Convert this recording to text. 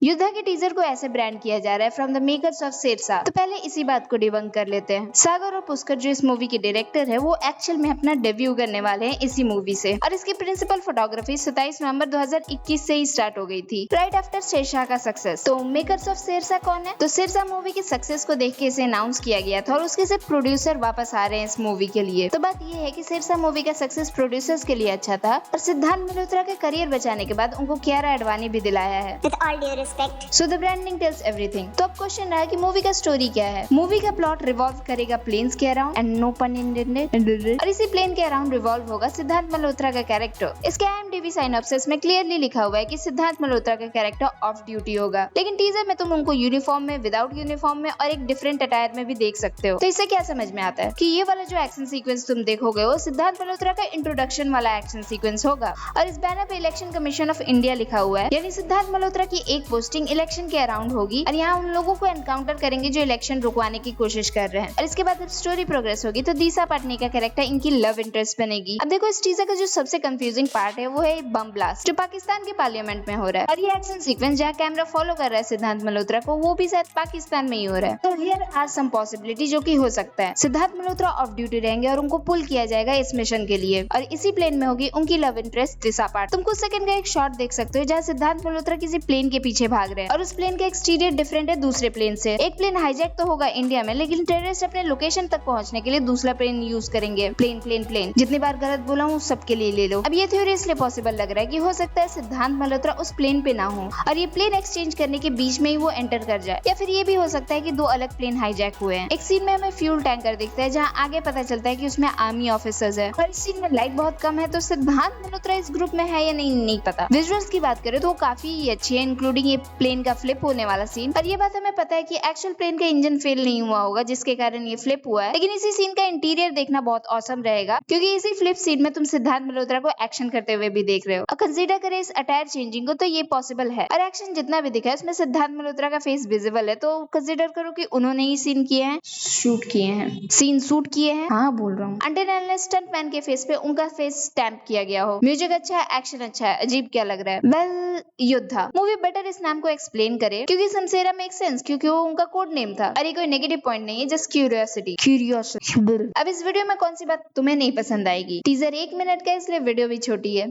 युद्धा के टीजर को ऐसे ब्रांड किया जा रहा है from the makers of Shershaah. तो पहले इसी बात को डिबंक कर लेते हैं। सागर और पुष्कर जो इस मूवी के डायरेक्टर है वो एक्चुअल में अपना डेब्यू करने वाले हैं इसी मूवी से, और इसकी प्रिंसिपल फोटोग्राफी 27 नवंबर 2021 से ही स्टार्ट हो गई थी, राइट आफ्टर शेरशाह का सक्सेस। तो मेकर्स ऑफ शेरशाह कौन है? तो शेरशाह मूवी की सक्सेस को देख के इसे अनाउंस किया गया था और उसके सिर्फ प्रोड्यूसर वापस आ रहे हैं इस मूवी के लिए। तो बात ये है कि शेरशाह मूवी का सक्सेस प्रोड्यूसर्स के लिए अच्छा था और सिद्धार्थ मल्होत्रा के करियर बचाने के बाद उनको कियारा आडवाणी भी दिलाया है। With all due respect. So the branding tells everything. तो अब क्वेश्चन रहा है कि मूवी का स्टोरी क्या है। मूवी का प्लॉट रिवॉल्व करेगा प्लेन्स के around and no pun intended, और इसी प्लेन के अराउंड रिवॉल्व होगा सिद्धार्थ मल्होत्रा का कैरेक्टर। इसके IMDb साइनॉप्सिस में क्लियरली लिखा हुआ है कि सिद्धार्थ मल्होत्रा का कैरेक्टर ऑफ ड्यूटी होगा, लेकिन टीजर में तुम उनको यूनिफॉर्म में, विदाउट यूनिफॉर्म में और एक डिफरेंट अटायर में भी देख सकते हो। तो इससे क्या समझ में आता है कि ये वाला जो एक्शन सीक्वेंस तुम देखोगे वो सिद्धार्थ मल्होत्रा का इंट्रोडक्शन वाला एक्शन सीक्वेंस होगा। और इस बैनर पे इलेक्शन कमीशन ऑफ इंडिया लिखा हुआ है, यानी सिद्धार्थ मल्होत्रा की एक पोस्टिंग इलेक्शन के अराउंड होगी और यहाँ उन लोगों को एनकाउंटर करेंगे जो इलेक्शन रुकवाने की कोशिश कर रहे हैं। और इसके बाद जब स्टोरी प्रोग्रेस होगी तो दिशा पाटनी का कैरेक्टर इनकी लव इंटरेस्ट बनेगी। अब देखो इस टीजर का जो सबसे कंफ्यूजिंग पार्ट है वो है बम ब्लास्ट जो पाकिस्तान के पार्लियामेंट में हो रहा है, और ये एक्शन सीक्वेंस जहाँ कैमरा फॉलो कर रहा है सिद्धार्थ मल्होत्रा को वो भी शायद पाकिस्तान में ही हो रहा है। तो हियर आर सम पॉसिबिलिटी जो कि हो सकता है सिद्धार्थ मल्होत्रा ऑफ ड्यूटी रहेंगे और उनको पुल किया जाएगा इस मिशन के लिए, और इसी प्लेन में होगी उनकी लव इंटरेस्ट दिशा पाट। तुम कुछ सेकंड का एक शॉट देख सकते हो जहाँ सिद्धार्थ मल्होत्रा किसी प्लेन के पीछे भाग रहे हैं और उस प्लेन का एक्सटीरियर डिफरेंट है दूसरे प्लेन से। एक प्लेन हाईजैक तो होगा इंडिया में, लेकिन टेररिस्ट अपने लोकेशन तक पहुंचने के लिए दूसरा प्लेन यूज करेंगे। प्लेन प्लेन प्लेन जितनी बार गलत बोला हूँ सबके लिए ले लो। अब ये थ्योरी इसलिए पॉसिबल लग रहा है कि हो सकता है सिद्धार्थ मल्होत्रा उस प्लेन पे ना हो और ये प्लेन एक्सचेंज करने के बीच में ही वो एंटर कर जाए, या फिर ये भी हो सकता है कि दो अलग प्लेन हाईजैक हुए हैं। एक सीन में हमें फ्यूल टैंकर दिखता है जहाँ आगे पता चलता है कि उसमें आर्मी ऑफिसर्स है, और इस सीन में लाइट बहुत कम है, तो सिद्धार्थ मल्होत्रा इस ग्रुप में है या नहीं पता। विजुअल्स की बात करें तो वो काफी अच्छी है, इंक्लूडिंग ये प्लेन का फ्लिप होने वाला सीन। और ये बात हमें पता है कि एक्चुअल प्लेन का इंजन फेल नहीं हुआ होगा जिसके कारण ये फ्लिप हुआ है, लेकिन इसी सीन का इंटीरियर देखना बहुत ऑसम रहेगा क्योंकि इसी फ्लिप सीन में तुम सिद्धार्थ मल्होत्रा को एक्शन करते हुए भी देख रहे हो। और कंसीडर करें इस अटायर चेंजिंग को तो ये पॉसिबल है, और एक्शन जितना भी दिखा है उसमें सिद्धार्थ मल्होत्रा का फेस विजिबल है, तो कंसीडर करो कि उन्होंने ही सीन किए हैं, शूट किए हैं, सीन शूट किए हैं। हाँ बोल रहा हूँ, अंटिल अनलेस स्टंटमैन के फेस पे उनका फेस स्टैम्प किया गया हो। म्यूजिक अच्छा है, एक्शन अच्छा है, अजीब क्या लग रहा है? वेल योद्धा मूवी बेटर इस नाम को एक्सप्लेन करे क्योंकि शमशेरा मेक सेंस क्योंकि वो उनका कोड नेम था, और ये कोई नेगेटिव पॉइंट नहीं है, जस्ट क्यूरियोसिटी। अब इस वीडियो में कौन सी बात तुम्हें नहीं पसंद आएगी? टीजर 1 मिनट का इसलिए वीडियो भी छोटी है।